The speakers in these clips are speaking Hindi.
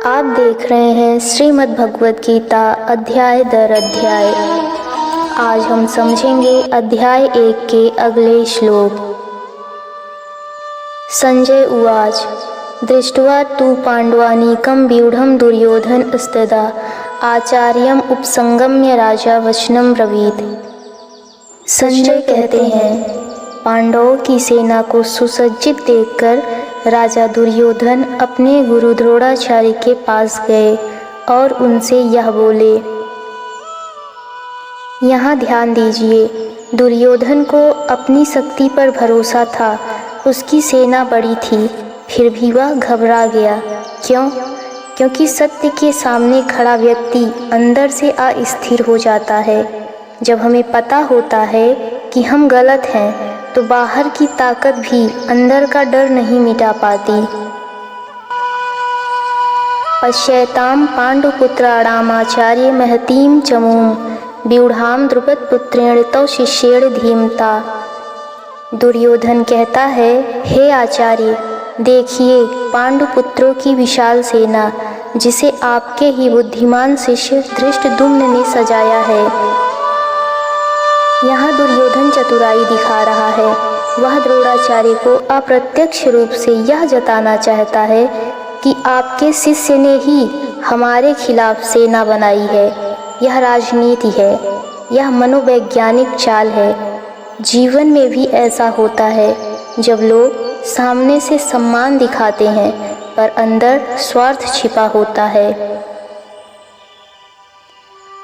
आप देख रहे हैं श्रीमद् भगवद गीता अध्याय दर अध्याय। आज हम समझेंगे अध्याय 1 के अगले श्लोक। संजय उवाच दृष्ट्वा तु पाण्डवानीकं व्यूढं दुर्योधनस्तदा आचार्यम् उपसंगम्य राजा वचनं ब्रवीत। संजय कहते हैं, पांडवों की सेना को सुसज्जित देखकर राजा दुर्योधन अपने गुरु द्रोणाचार्य के पास गए और उनसे यह बोले। यहाँ ध्यान दीजिए, दुर्योधन को अपनी शक्ति पर भरोसा था। उसकी सेना बड़ी थी, फिर भी वह घबरा गया। क्यों? क्योंकि सत्य के सामने खड़ा व्यक्ति अंदर से अस्थिर हो जाता है। जब हमें पता होता है कि हम गलत हैं, तो बाहर की ताकत भी अंदर का डर नहीं मिटा पाती। पश्यताम पांडुपुत्राणामाचार्य महतीम चमूम व्यूढ़ाम द्रुपदपुत्रेण तौ शिष्येण धीमता। दुर्योधन कहता है, हे आचार्य, देखिए पांडुपुत्रों की विशाल सेना, जिसे आपके ही बुद्धिमान शिष्य धृष्टद्युम्न ने सजाया है। यहाँ दुर्योधन चतुराई दिखा रहा है। वह द्रोणाचार्य को अप्रत्यक्ष रूप से यह जताना चाहता है कि आपके शिष्य ने ही हमारे खिलाफ सेना बनाई है। यह राजनीति है, यह मनोवैज्ञानिक चाल है। जीवन में भी ऐसा होता है, जब लोग सामने से सम्मान दिखाते हैं पर अंदर स्वार्थ छिपा होता है।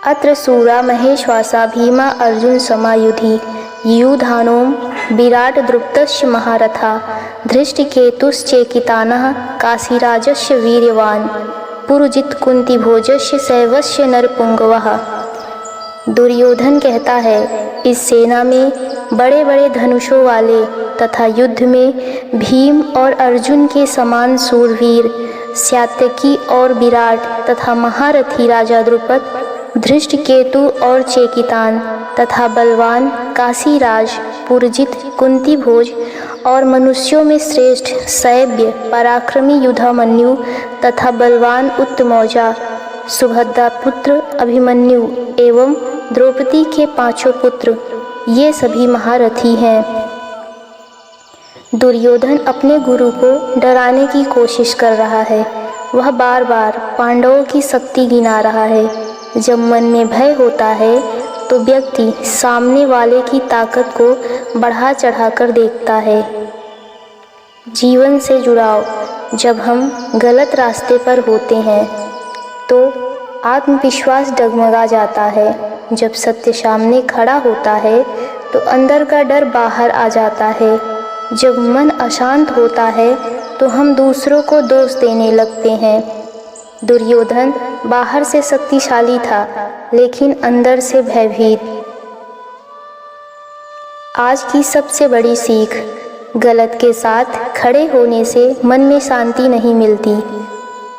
अत्र सूरा महेश्वासा भीमा अर्जुन समायुधि युधानों विराट द्रुपदस्य महारथा धृष्टकेतुश्चेकितानः काशीराजस्य वीर्यवान पुरुजित कुंती भोजस्य शैवस्य नरपुंगवः। दुर्योधन कहता है, इस सेना में बड़े बड़े धनुषों वाले तथा युद्ध में भीम और अर्जुन के समान सूरवीर, सात्यकी और विराट तथा महारथी राजा द्रुपद, धृष्टकेतु और चेकितान तथा बलवान काशीराज, पुरजित, कुंती भोज और मनुष्यों में श्रेष्ठ सैव्य पराक्रमी युधामन्यु तथा बलवान उत्तमौजा, सुभद्रा पुत्र अभिमन्यु एवं द्रौपदी के 5 पुत्र, ये सभी महारथी हैं। दुर्योधन अपने गुरु को डराने की कोशिश कर रहा है। वह बार बार पांडवों की शक्ति गिना रहा है। जब मन में भय होता है तो व्यक्ति सामने वाले की ताकत को बढ़ा चढ़ाकर देखता है। जीवन से जुड़ाव। जब हम गलत रास्ते पर होते हैं तो आत्मविश्वास डगमगा जाता है। जब सत्य सामने खड़ा होता है तो अंदर का डर बाहर आ जाता है। जब मन अशांत होता है तो हम दूसरों को दोष देने लगते हैं। दुर्योधन बाहर से शक्तिशाली था, लेकिन अंदर से भयभीत। आज की सबसे बड़ी सीख, गलत के साथ खड़े होने से मन में शांति नहीं मिलती।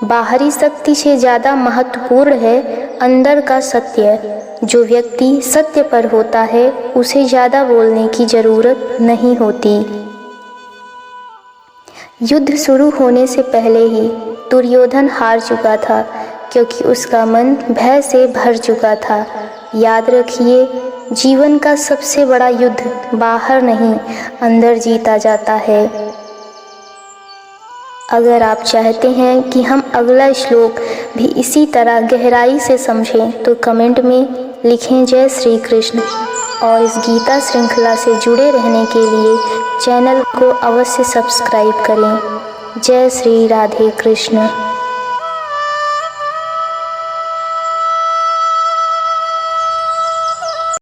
बाहरी शक्ति से ज़्यादा महत्वपूर्ण है अंदर का सत्य। जो व्यक्ति सत्य पर होता है, उसे ज़्यादा बोलने की ज़रूरत नहीं होती। युद्ध शुरू होने से पहले ही दुर्योधन हार चुका था, क्योंकि उसका मन भय से भर चुका था। याद रखिए, जीवन का सबसे बड़ा युद्ध बाहर नहीं, अंदर जीता जाता है। अगर आप चाहते हैं कि हम अगला श्लोक भी इसी तरह गहराई से समझें, तो कमेंट में लिखें जय श्री कृष्ण। और इस गीता श्रृंखला से जुड़े रहने के लिए चैनल को अवश्य सब्सक्राइब करें। जय श्री राधे कृष्ण।